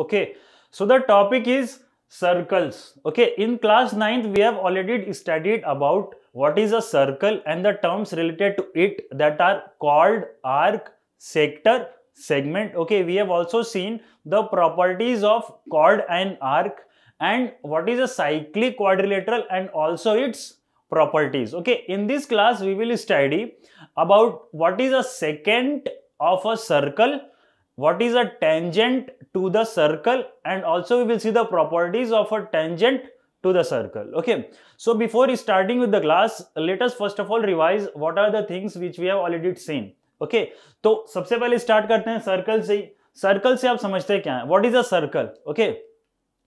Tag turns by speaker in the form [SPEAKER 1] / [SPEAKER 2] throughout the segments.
[SPEAKER 1] Okay, so the topic is circles. Okay, in class 9th we have already studied about what is a circle and the terms related to it that are chord, arc, sector, segment. Okay, we have also seen the properties of chord and arc and what is a cyclic quadrilateral and also its properties. Okay, in this class we will study about what is a secant of a circle, what is a tangent to the circle, and also we will see the properties of a tangent to the circle. Okay, so before starting with the class, let us first of all revise what are the things which we have already seen. Okay, तो सबसे पहले start करते हैं circle से ही. Circle से आप समझते हैं क्या है, what is a circle. Okay,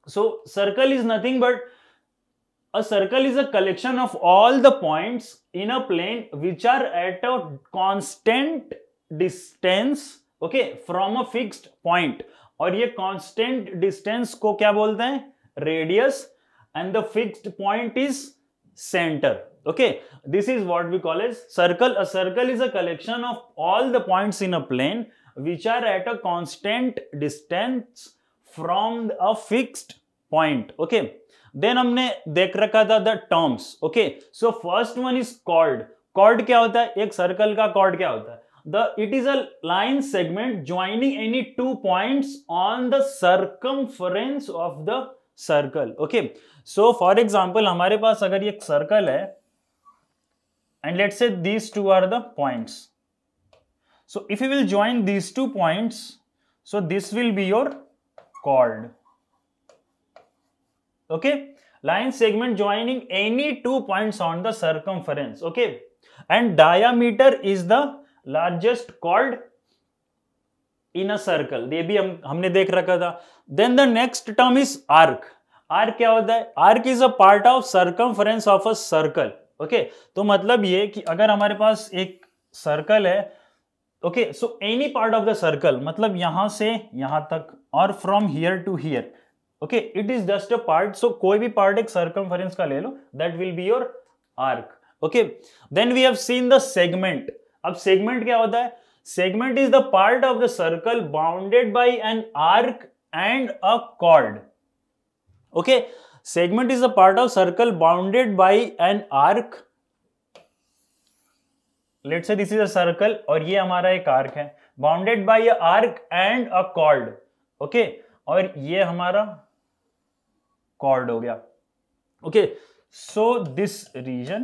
[SPEAKER 1] so circle is nothing but a circle is a collection of all the points in a plane which are at a constant distance, okay, from a fixed point. और ये constant distance को क्या बोलते हैं, radius, and the fixed point is center. Okay, this is what we call as circle. A circle is a collection of all the points in a plane which are at a constant distance from a fixed point. Okay, then हमने देख रखा था the terms. Okay, so first one is chord. Chord क्या होता है, एक circle का cord क्या होता है, it is a line segment joining any two points on the circumference of the circle. Okay, so for example हमारे पास अगर ये एक सर्कल है and let's say these two are the points. So if you will join these two points, so this will be your chord. Okay, line segment joining any two points on the circumference. Okay, and diameter is the largest chord in a circle. ये भी हमने देख रखा था. Then the next term is arc. Arc क्या होता है, arc is a part of circumference of a circle. Okay, तो मतलब ये कि अगर हमारे पास एक सर्कल है, okay, so any part of the circle, मतलब यहां से यहां तक और from here to here. Okay, it is just a part. So कोई भी पार्ट एक सर्कमफरेंस का ले लो, that will be your arc. Okay, then we have seen the segment. अब सेगमेंट क्या होता है, segment is the part of the circle bounded by an arc and a chord. Okay, segment is the part of circle bounded by an arc. Let's say this is a circle और ये हमारा एक arc है, bounded by a arc and a chord. Okay, और ये हमारा chord हो गया. Okay, so this region,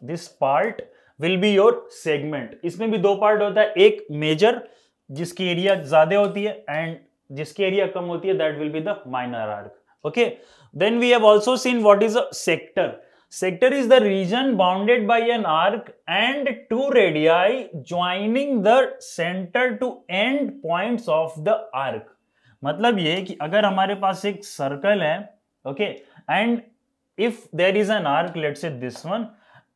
[SPEAKER 1] this part will be your segment. इसमें भी दो पार्ट होता है, एक मेजर जिसकी एरिया ज्यादा होती है एंड जिसकी एरिया कम होती है, that will be the minor arc. Okay, then we have also seen what is a sector. Sector is the region bounded by an arc and two radii joining the center to end points of the arc. मतलब ये कि अगर हमारे पास एक circle है, okay, and if there is an arc, let's say this one,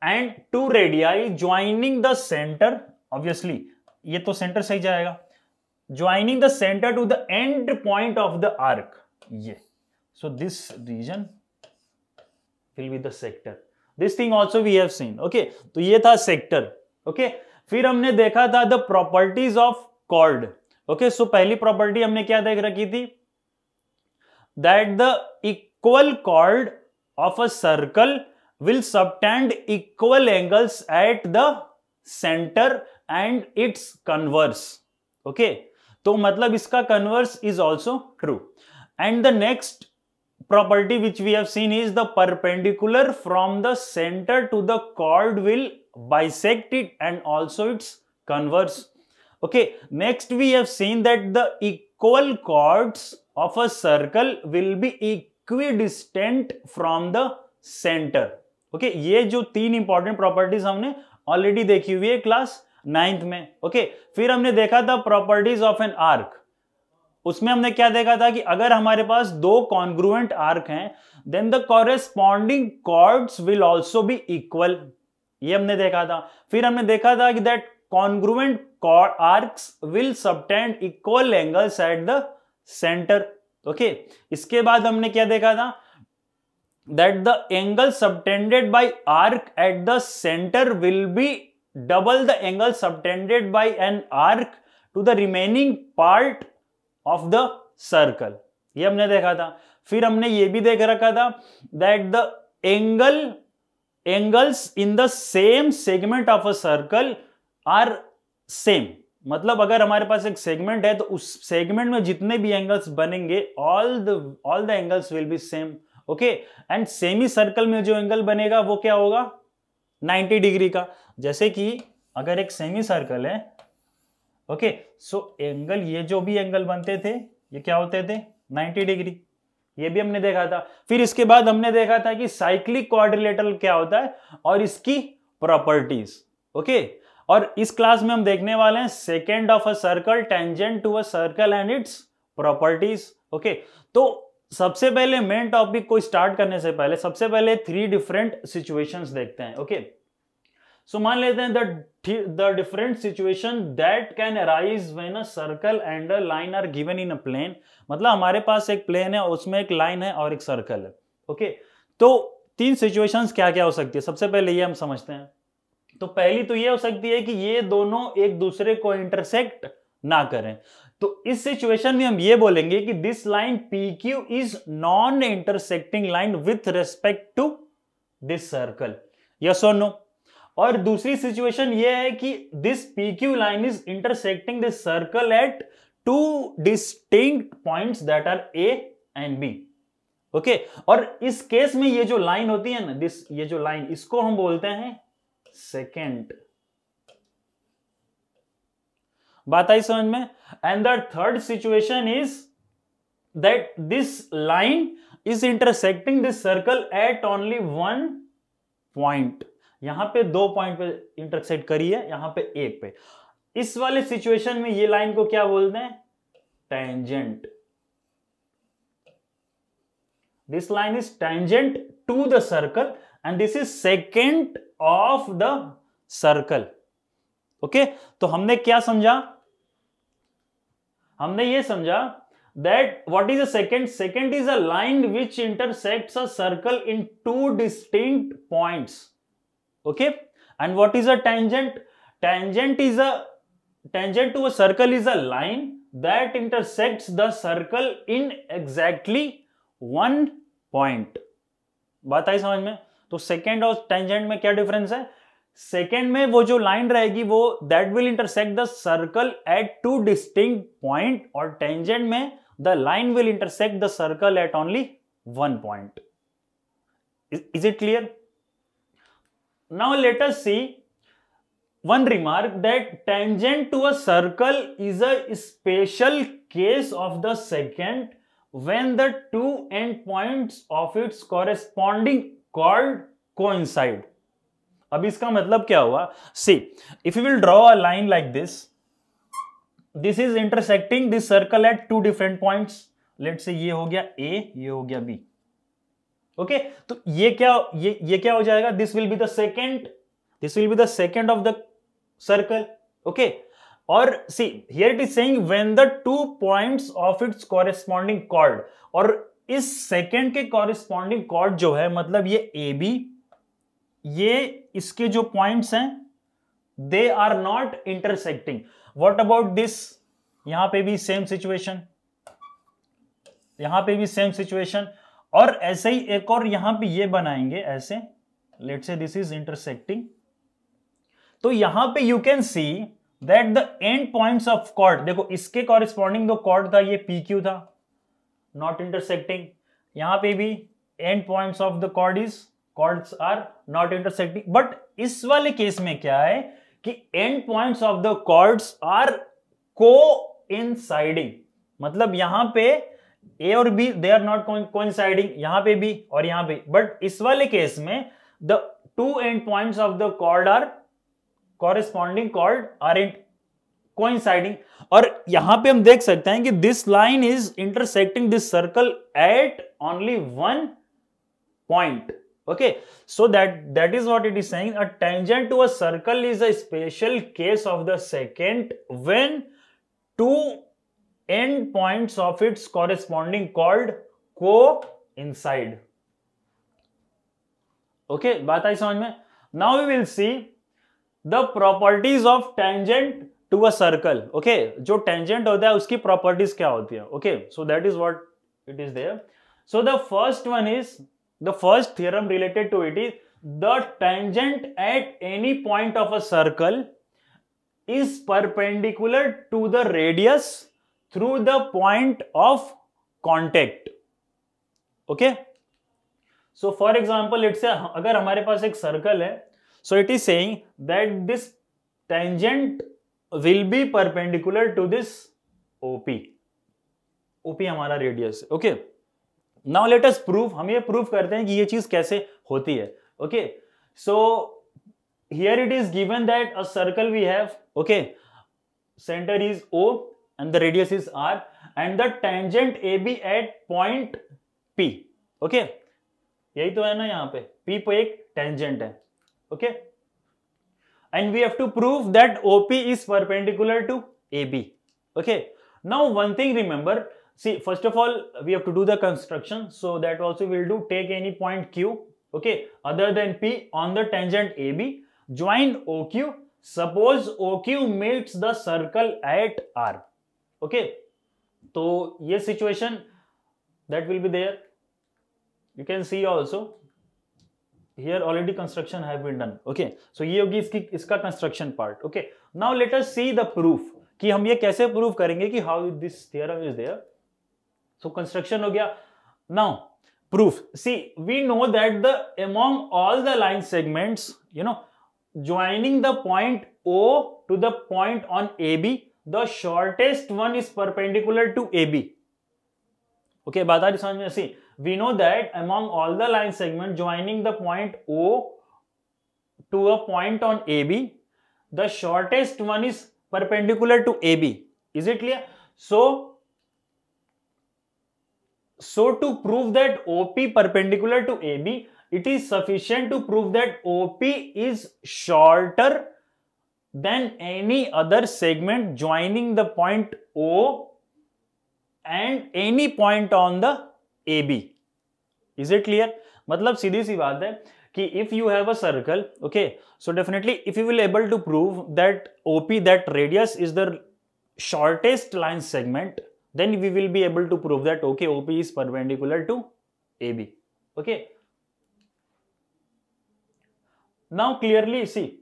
[SPEAKER 1] and two radii joining the centre, obviously ये तो सेंटर सही जाएगा, joining the centre to the end point of the arc. ये so this region will be the sector. This thing also we have seen. Okay, तो ये था sector. Okay, फिर हमने देखा था the properties of chord. Okay, so पहली property हमने क्या देख रखी थी, that the equal chord of a circle will subtend equal angles at the center and its converse. Okay, तो मतलब इसका converse is also true. And the next property which we have seen is the perpendicular from the center to the chord will bisect it and also its converse. Okay, next we have seen that the equal chords of a circle will be equidistant from the center. Okay, ये जो तीन important properties हमने already देखी हुई है class 9th में. Okay, फिर हमने देखा था प्रॉपर्टीज ऑफ एन आर्क. उसमें हमने क्या देखा था कि अगर हमारे पास दो कॉन्ग्रुएंट आर्क हैं, then the corresponding chords will also be equal. ये हमने देखा था. फिर हमने देखा था कि that congruent arcs will subtend equal angles at the centre. Okay, इसके बाद हमने क्या देखा था, that the angle subtended by arc at the centre will be double the angle subtended by an arc to the remaining part of the circle, ये हमने देखा था। फिर हमने ये भी देख रखा था that the angles in the same segment of a circle are same. मतलब अगर हमारे पास एक सेगमेंट है तो उस सेगमेंट में जितने भी एंगल्स बनेंगे all the angles will be same. Okay, and semi circle में जो एंगल बनेगा वो क्या होगा, 90 डिग्री का। जैसे कि अगर एक सेमी सर्कल है, ओके, सो एंगल, ये जो भी एंगल बनते थे ये क्या होते थे, 90 डिग्री। ये भी हमने देखा था। फिर इसके बाद हमने देखा था कि साइक्लिक क्वाड्रिलेटरल क्या होता है और इसकी प्रॉपर्टीज। ओके, और इस क्लास में हम देखने वाले हैं secant of a circle, tangent to a circle and its properties. Okay, तो सबसे पहले मेन टॉपिक को स्टार्ट करने से पहले सबसे पहले 3 डिफरेंट सिचुएशंस देखते हैं। ओके, सो मान लेते हैं the different situation that can arise when a circle and a line are given in a plane. मतलब हमारे पास एक प्लेन है, उसमें एक लाइन है और एक सर्कल है। ओके, तो 3 सिचुएशंस क्या क्या हो सकती है, सबसे पहले ये हम समझते हैं। तो पहली तो ये हो सकती है कि ये दोनों एक दूसरे को इंटरसेक्ट ना करें। तो इस सिचुएशन में हम ये बोलेंगे कि this line PQ is non intersecting line with respect to this circle, yes और नो। और दूसरी सिचुएशन ये है कि this PQ line is intersecting this circle at 2 distinct points that are A and B। Okay, और इस case में ये जो लाइन होती है ना, ये जो लाइन, इसको हम बोलते हैं सेकेंड। बात आई समझ में। And the third situation is that this line is intersecting this circle at only 1 point. यहां पे 2 पॉइंट पे इंटरसेक्ट करी है, यहां पे 1 पे। इस वाले सिचुएशन में ये लाइन को क्या बोलते हैं, tangent. This line is tangent to the circle and this is secant of the circle. Okay, तो हमने क्या समझा, हमने ये समझा that what is a second? Second is a line which intersects a circle in 2 distinct points. Okay, and what is a tangent? Tangent to a circle is a line that intersects the circle in exactly 1 point. बात आई समझ में। तो second और tangent में क्या difference है, second में वो जो लाइन रहेगी वो that will intersect the circle at 2 distinct point, और टेंजेंट में the line will intersect the circle at only 1 point. Is it clear? Now let us see one remark that tangent to a circle is a special case of the second when the 2 end points of its corresponding chord coincide. अब इसका मतलब क्या हुआ, see if you will draw a line like this, this is intersecting this circle at 2 different points. Let's say ये हो गया A, ये हो गया B. Okay, तो ये क्या हो जाएगा, this will be the second of the circle. Okay, और see here it is saying when the 2 points of its corresponding chord, और इस second के corresponding chord जो है, मतलब ये AB, ये इसके जो points हैं they are not intersecting. What about this? यहां पे भी सेम सिचुएशन, यहां पे भी सेम सिचुएशन, और ऐसे ही एक और यहां पे ये बनाएंगे ऐसे, let's say this is intersecting. तो यहां पे you can see that the end points of chord, देखो इसके कॉरेस्पॉन्डिंग जो कॉर्ड था ये PQ था, नॉट इंटरसेक्टिंग। यहां पे भी end points of the chords are not intersecting. But इस वाले केस में क्या है कि end points of the chords are coinciding, मतलब यहां पे A और B they are not coinciding, यहां पे भी और यहां पे। बट इस वाले केस में the 2 end points of the chord are corresponding chord are in coinciding. और यहां पे हम देख सकते हैं कि this line is intersecting this circle at only 1 point. Okay, so that is what it is saying. A tangent to a circle is a special case of the secant when 2 end points of its corresponding chord coincide. Okay, बात आई समझ में। Now we will see the properties of tangent to a circle, okay, जो tangent होता है उसकी properties क्या होती है, okay, so that is what it is there. So the first one is, द फर्स्ट theorem related to it is the tangent at any point of a circle is perpendicular to the radius through the point of contact. Okay, so for example let's say अगर हमारे पास एक circle है, so it is saying that this tangent will be perpendicular to this OP. OP हमारा radius है. Okay, now let us prove, हम ये prove करते हैं कि ये चीज कैसे होती है. Okay, so here it is given that a circle we have, okay, center is O and the radius is R and the tangent AB at point P. Okay, यही तो है ना, यहाँ पे P पे एक टेंजेंट है. Okay, and we have to prove that OP is perpendicular to AB. Okay, now one thing remember, see, first of all we have to do the construction, so that also we'll do. Take any point Q, okay, other than P on the tangent AB, join OQ. Suppose OQ meets the circle at R. Okay, तो ये situation that will be there. You can see also here already construction have been done. Okay, so ये होगी इसका construction part. Okay, now let us see the proof कि हम ये कैसे prove करेंगे कि how this theorem is there. So construction हो गया. Now proof. See, we know that the among all the line segments, you know, joining the point O to the point on AB, the shortest one is perpendicular to AB. Okay, बात आ रही समझ में? See, we know that among all the line segments joining the point O to a point on AB, the shortest one is perpendicular to AB. Is it clear? So to prove that OP perpendicular to AB, it is sufficient to prove that OP is shorter than any other segment joining the point O and any point on the AB. Is it clear? मतलब सीधी सी बात है कि if you have a circle, okay, so definitely if you will able to prove that OP, that radius is the shortest line segment, then we will be able to prove that okay, OP is perpendicular to AB. Okay, now clearly see,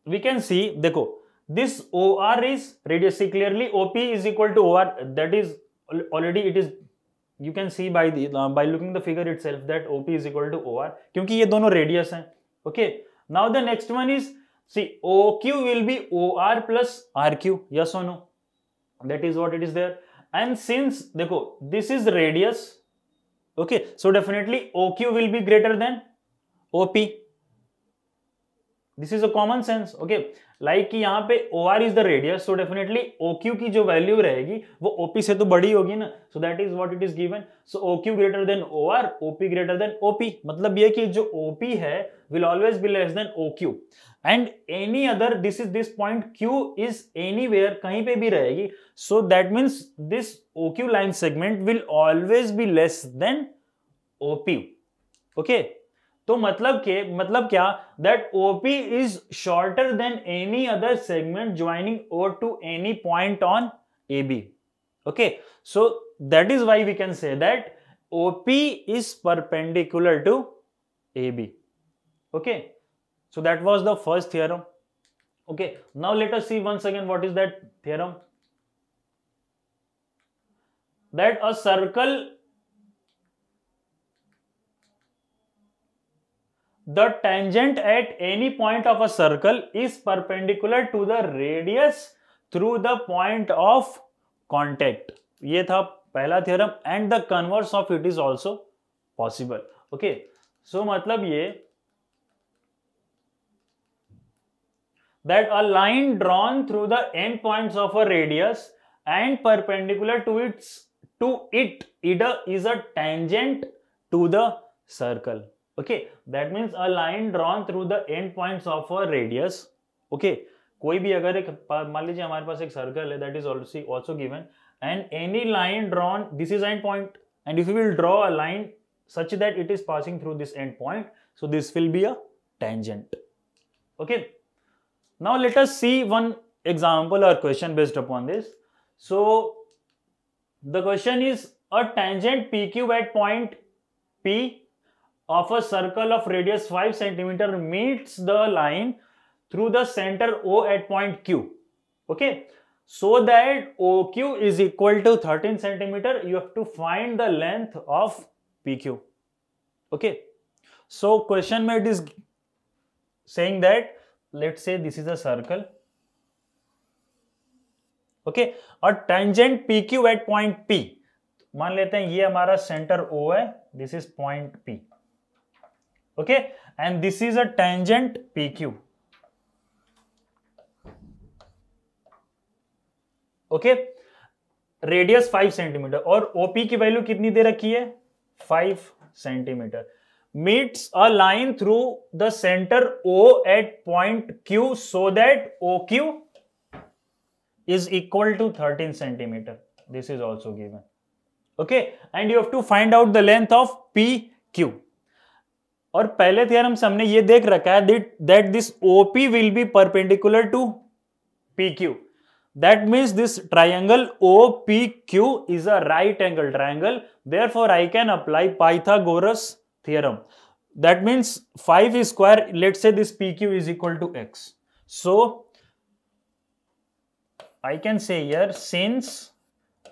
[SPEAKER 1] we can see, देखो, this OR is radius. See clearly OP is equal to OR. That is already, it is, you can see by the by looking the figure itself that OP is equal to OR, क्योंकि ये दोनों radius हैं. Okay, now the next one is, see, OQ will be OR plus RQ. Yes or no? That is what it is there. And since देखो this is radius, okay, so definitely OQ will be greater than OP. This is a common sense. Okay, like कि यहाँ पे OR is the radius, so definitely OQ की जो value रहेगी वो OP से तो बड़ी होगी ना. So that is what it is given. So OQ greater than OR, OP greater than OP. मतलब ये कि जो OP है will always be less than OQ. And any other, this point Q is anywhere, कहीं पे भी रहेगी. So that means this OQ line segment will always be less than OP. Okay. तो मतलब क्या, that OP is shorter than any other segment joining O to any point on AB. Okay, so that is why we can say that OP is perpendicular to AB. Okay, so that was the first theorem. Okay, now let us see once again what is that theorem. That a circle, the tangent at any point of a circle is perpendicular to the radius through the point of contact. ये था पहला theorem and the converse of it is also possible. Okay, so मतलब ये that a line drawn through the end points of a radius and perpendicular to it is a tangent to the circle. Okay, that means a line drawn through the end points of a radius. Okay, कोई भी अगर एक, मान लीजिए हमारे पास एक circle है, that is also given, and any line drawn, this is end point, and if you will draw a line such that it is passing through this end point, so this will be a tangent. Okay, now let us see one example or question based upon this. So the question is, a tangent PQ at point P of a circle of radius 5 centimeter meets the line through the center O at point Q. Okay, so that OQ is equal to 13 centimeter, you have to find the length of PQ. Okay, so question mate is saying that, let's say this is a circle. Okay, a tangent PQ at point P, मान लेते हैं ये हमारा centre O है, this is point P. Okay, and this is a tangent PQ. Okay, radius 5 centimetre और OP की value कितनी दे रखी है 5 centimetre. Meets a line through the centre O at point Q so that OQ is equal to 13 centimeter. This is also given. Okay, and you have to find out the length of PQ. और पहले theorem से हमने ये देख रखा है that this OP will be perpendicular to PQ. That means this triangle OPQ is a right angle triangle. Therefore, I can apply Pythagoras theorem. That means 5 square, let's say this PQ is equal to X. So, I can say here, since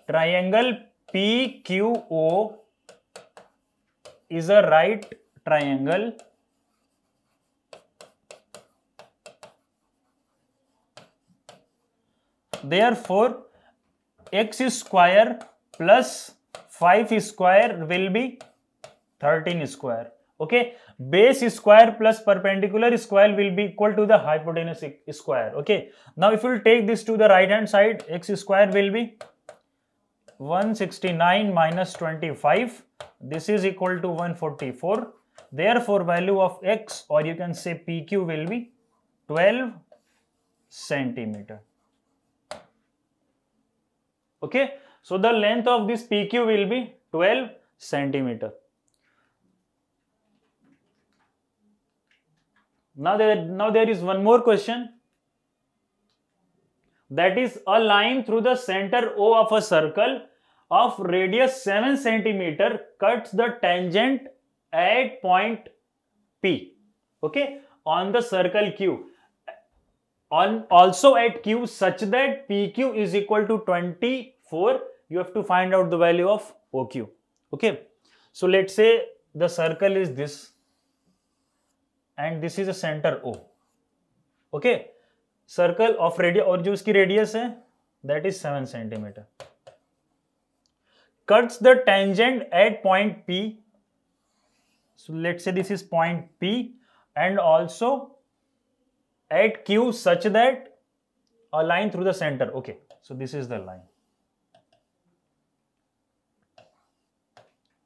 [SPEAKER 1] triangle PQO is a right triangle, therefore x square plus 5 square will be 13 square. Okay, base square plus perpendicular square will be equal to the hypotenuse square. Okay, now if you take this to the right hand side, x square will be 169 minus 25. This is equal to 144. Therefore, value of x, or you can say PQ, will be 12 centimeter. Okay, so the length of this PQ will be 12 centimeter. Now there is one more question. That is, a line through the center O of a circle of radius 7 centimeter cuts the tangent at point P. Okay, on the circle Q. Also at Q such that PQ is equal to 24. You have to find out the value of OQ. Okay, so let's say the circle is this and this is a center O. Okay, circle of radius, और जो उसकी radius है that is 7 centimeter. Cuts the tangent at point P. So let's say this is point P, and also at Q such that a line through the center. Okay, so this is the line.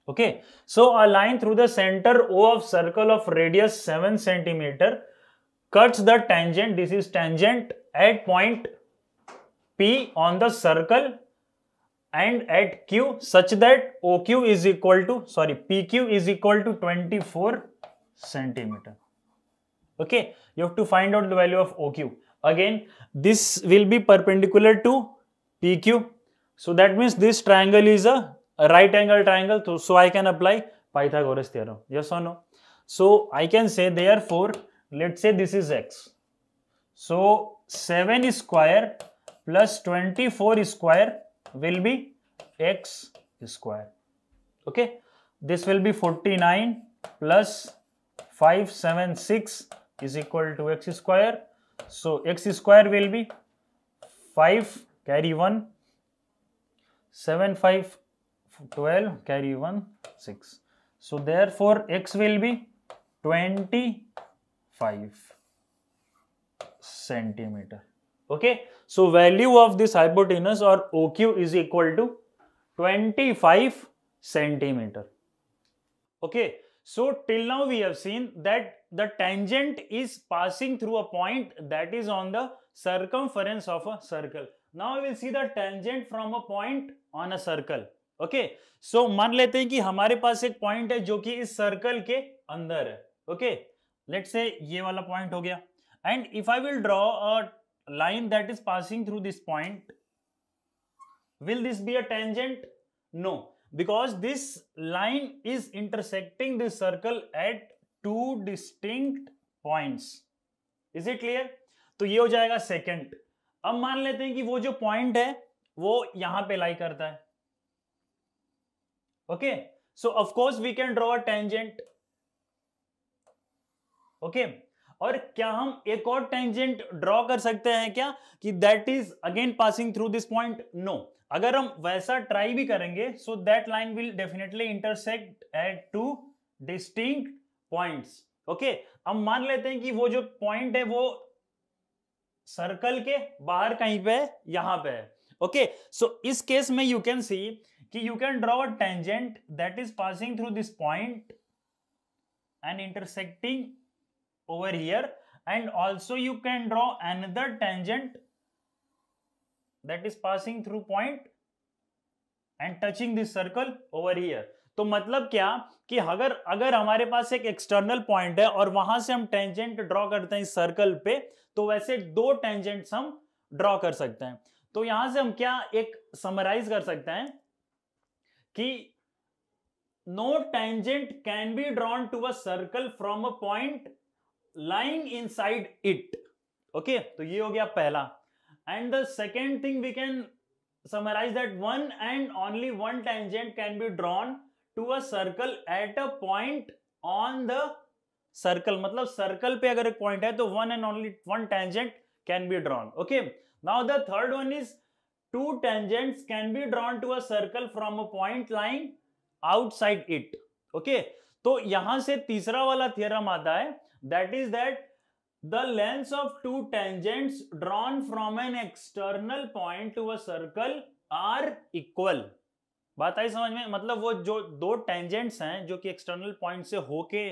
[SPEAKER 1] Okay, so a line through the center O of circle of radius 7 centimeter cuts the tangent, this is tangent, at point P on the circle and at Q such that OQ is equal to, PQ is equal to 24 centimeter. Okay, you have to find out the value of OQ. Again, this will be perpendicular to PQ. So that means this triangle is a right angle triangle. So I can apply Pythagoras theorem. Yes or no? So I can say, therefore, let's say this is X. So 7 square plus 24 square will be X square. Okay, this will be 49 plus 576 is equal to X square. So X square will be 5 carry 1, 7 5 12 carry 1 6. So therefore X will be 25 centimeter. Okay, so value of this hypotenuse or OQ is equal to 25 centimeter. Okay, so till now we have seen that the tangent is passing through a point that is on the circumference of a circle. Now we will see the tangent from a point on a circle. Okay, so मान लेते हैं कि हमारे पास एक point है जो कि इस सर्कल के अंदर है. Okay, let's say ये वाला पॉइंट हो गया. And if I will draw a line that is passing through this point, will this be a tangent? No, because this line is intersecting this circle at two distinct points. Is it clear? तो ये हो जाएगा second. अब मान लेते हैं कि वो जो पॉइंट है वो यहां पे लाई करता है. Okay, so of course we can draw a tangent. Okay, और क्या हम एक और टेंजेंट ड्रॉ कर सकते हैं क्या कि that is again passing through this point? No. अगर हम वैसा ट्राई भी करेंगे so that line will definitely intersect at two distinct points. Okay, अब मान लेते हैं कि वो जो पॉइंट है वो सर्कल के बाहर कहीं पे यहां पे है. ओके, सो इस केस में यू कैन सी कि you can draw a tangent that is passing through this point and intersecting over here, and also you can draw another tangent that is passing through point and touching this circle over here. तो मतलब क्या कि अगर हमारे पास एक external point है और वहां से हम टेंजेंट ड्रॉ करते हैं इस सर्कल पे, तो वैसे दो टेंजेंट्स हम ड्रॉ कर सकते हैं. तो यहां से हम क्या एक समराइज कर सकते हैं कि no tangent can be drawn to a circle from a point lying inside it. Okay, तो ये हो गया पहला. And the second thing we can summarize that one and only one tangent can be drawn to a circle at a point on the circle. मतलब circle पे अगर एक point है तो one and only one tangent can be drawn. Okay, now the third one is two tangents can be drawn to a circle from a point lying outside it. Okay, तो यहां से तीसरा वाला थियरम आता है that is that the length of two tangents drawn from an external point to a circle are equal. बात आई समझ में? मतलब वो जो दो टेंजेंट्स हैं जो कि एक्सटर्नल पॉइंट से होके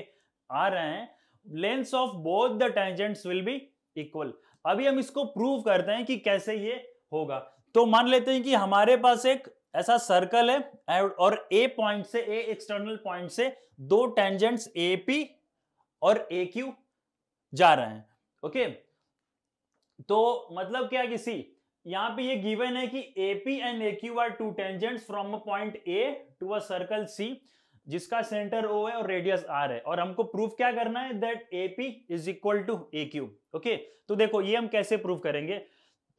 [SPEAKER 1] आ रहे हैं, length of both the tangents will be equal. अभी हम इसको प्रूव करते हैं कि कैसे ये होगा. तो मान लेते हैं कि हमारे पास एक ऐसा सर्कल है और ए पॉइंट से, ए एक्सटर्नल पॉइंट से दो टेंजेंट्स एपी और ए क्यू जा रहे हैं. ओके, तो मतलब क्या कि सी यहां पे ये गिवन है कि AP and A Q are two tangents from a point A to a circle C जिसका सेंटर ओ है और रेडियस आर है, और हमको प्रूफ क्या करना है that AP is equal to A Q. Okay, तो देखो ये हम कैसे प्रूफ करेंगे.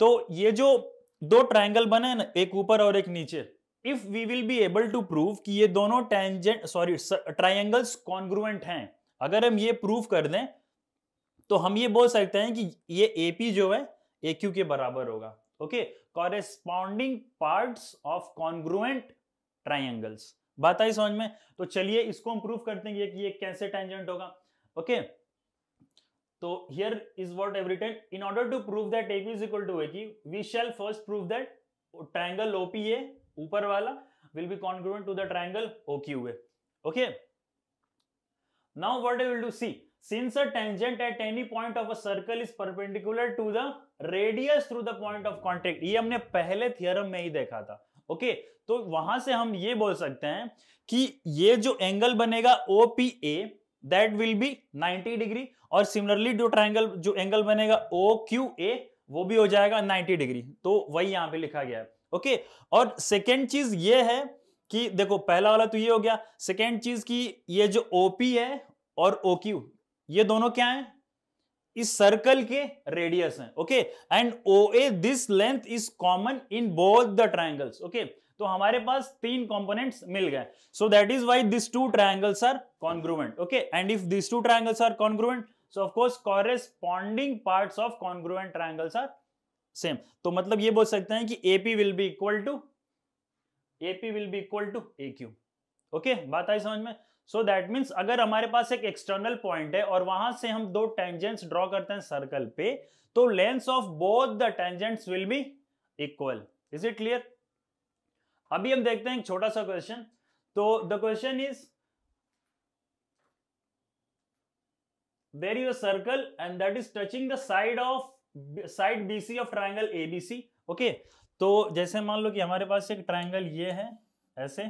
[SPEAKER 1] तो ये जो दो ट्रायंगल बने ना, एक ऊपर और एक नीचे, if we will be able to prove कि ये दोनों ट्रायंगल्स कॉन्ग्रुएंट हैं, अगर हम ये प्रूव कर दें तो हम ये बोल सकते हैं कि ये एपी जो है एक्यू के बराबर होगा. Okay, corresponding parts of congruent triangles. बात आई समझ में? तो चलिए इसको हम प्रूव करते हैं कि ये कैसे टेंजेंट होगा. Okay, so here is what I've written. In order to prove that AP is equal to AQ, we shall first prove that triangle OPA ऊपर वाला will be congruent to the triangle OQA. Okay. Now what I will do, see, since a tangent at any point of a circle is perpendicular to the radius through the point of contact, ये हमने पहले theorem में ही देखा था. Okay, तो वहां से हम ये बोल सकते हैं कि ये जो एंगल बनेगा OPA that will B 90 degree, और सिमिलरली जो एंगल बनेगा OQA वो भी हो जाएगा 90 डिग्री. तो वही यहां पे लिखा गया है. ओके, और सेकेंड चीज ये है कि देखो पहला वाला तो ये हो गया. सेकेंड चीज की ये जो OP है और OQ ये दोनों क्या है? इस सर्कल के रेडियस हैं. Okay, and OA this length is common in both the triangles. Okay, तो हमारे पास तीन कंपोनेंट्स मिल गए. So that is why this two triangles are congruent. Okay, and if this two triangles are congruent, so of course corresponding parts of congruent triangles are same. तो मतलब ये बोल सकते हैं कि AP will be equal to AQ. Okay, बात आई समझ में? सो दैट मीन्स अगर हमारे पास एक एक्सटर्नल पॉइंट है और वहां से हम दो टेंजेंट्स ड्रॉ करते हैं सर्कल पे, तो length of both the tangents will be equal. Is it clear? अभी हम देखते हैं एक छोटा सा क्वेश्चन. तो the question is there is a circle and that is touching the side BC of triangle ABC. Okay, तो जैसे मान लो कि हमारे पास एक ट्रायंगल ये है ऐसे,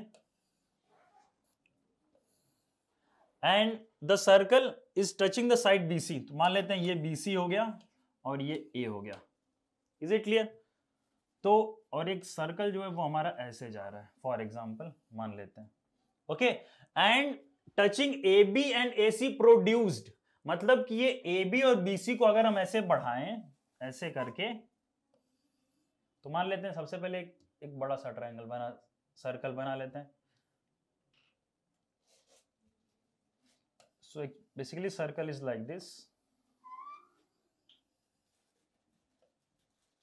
[SPEAKER 1] and the circle is touching the side BC. तो मान लेते हैं ये BC हो गया और ये A हो गया. Is it clear? तो और एक सर्कल जो है वो हमारा ऐसे जा रहा है, फॉर एग्जाम्पल मान लेते हैं, okay, and touching A B and A C produced, मतलब कि ये ए बी और बी सी को अगर हम ऐसे बढ़ाएं ऐसे करके, तो मान लेते हैं सबसे पहले एक बड़ा सा ट्रायंगल बना, सर्कल बना लेते हैं. So basically circle is like this,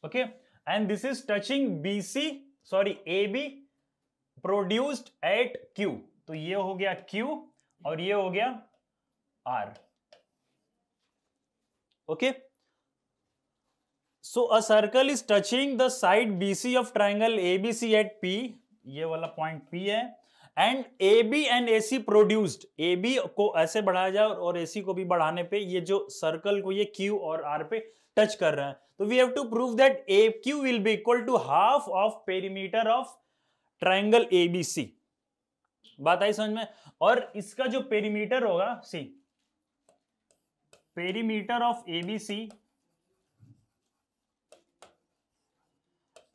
[SPEAKER 1] okay, and this is touching AB produced at Q. तो ये हो गया Q और ये हो गया R. Okay, so a circle is touching the side BC of triangle ABC at P. ये वाला पॉइंट P है. And A B and A C produced, A B को ऐसे बढ़ाया जाए और ए सी को भी बढ़ाने पे ये जो सर्कल को ये क्यू और आर पे टच कर रहे हैं, तो we have to prove that A Q will be equal to half of perimeter of triangle A B C. बात आई समझ में? और इसका जो पेरीमीटर होगा, see perimeter of A B C,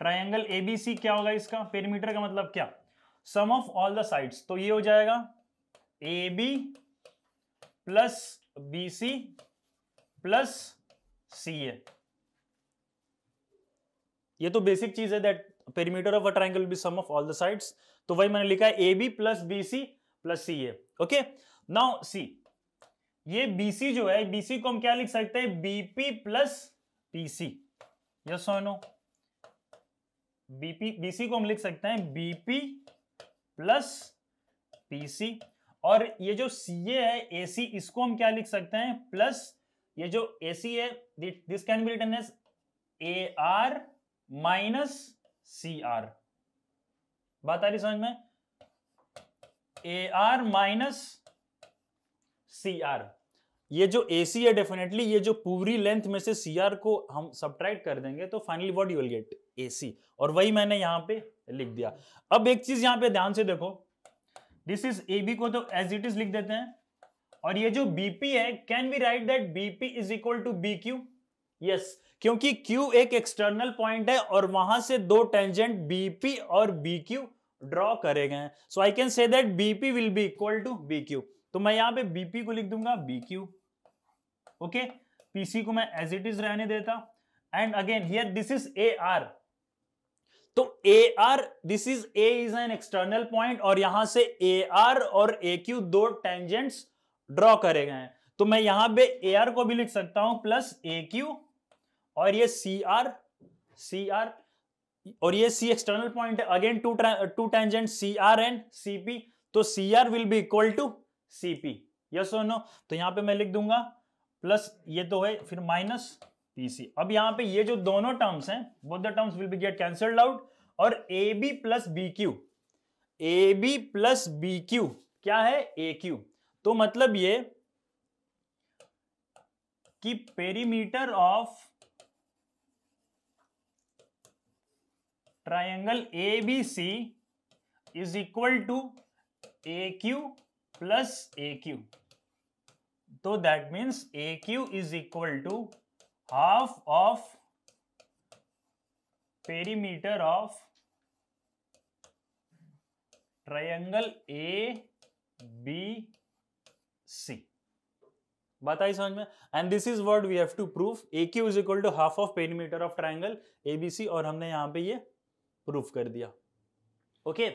[SPEAKER 1] triangle A B C क्या होगा? इसका पेरीमीटर का मतलब क्या? Sum of all the sides. तो ये हो जाएगा A B plus B C plus C A. ये तो बेसिक चीज है that perimeter of a triangle will be sum of all the sides. तो वही मैंने लिखा है A B plus B C plus C A. Okay, now C, ये बी सी जो है, बी सी को हम क्या लिख सकते हैं? BP plus PC. यस और नो? बीपी बीसी को हम लिख सकते हैं बीपी प्लस पीसी. और ये जो सीए है एसी, इसको हम क्या लिख सकते हैं? प्लस ये जो एसी है, this can be written as A R minus C R. बात आ रही समझ में? A R minus C R. ये जो AC है डेफिनेटली ये जो पूरी लेंथ में से CR को हम सब्ट्रैक्ट कर देंगे तो finally what you will get? AC. और वही मैंने यहां पे लिख दिया. अब एक चीज यहां पे ध्यान से देखो, दिस इज AB को तो एज इट इज लिख देते हैं, और ये जो BP है, can we write that BP is equal to BQ? Yes, क्योंकि Q एक एक्सटर्नल पॉइंट है और वहां से दो टेंजेंट BP और BQ ड्रॉ करे गए हैं. So I can say that BP will be equal to BQ. तो मैं यहां पे BP को लिख दूंगा BQ. ओके, पीसी को मैं एज इट इज रहने देता. And again here this is A R. तो A R, this is A is an external point और यहां से ए आर और ए क्यू दो टेंजेंट्स ड्रॉ करे गए हैं. तो मैं यहां पे ए आर को भी लिख सकता हूं प्लस ए क्यू, और ये सी आर और ये सी एक्सटर्नल पॉइंट है. Again two tangent C R and C P. तो C R will be equal to C P. Yes और नो? तो यहां पे मैं लिख दूंगा प्लस ये तो है, फिर माइनस पीसी. अब यहां पे ये जो दोनों टर्म्स हैं, both the terms will be get cancelled out, और A B plus B Q, A B plus B Q क्या है? A Q. तो मतलब ये कि perimeter of triangle A B C is equal to A Q plus A Q. तो that means A Q is equal to half of perimeter of triangle A B C. बात आई समझ में? And this is what we have to prove. A Q is equal to half of perimeter of triangle ABC, और हमने यहां पे ये proof कर दिया. ओके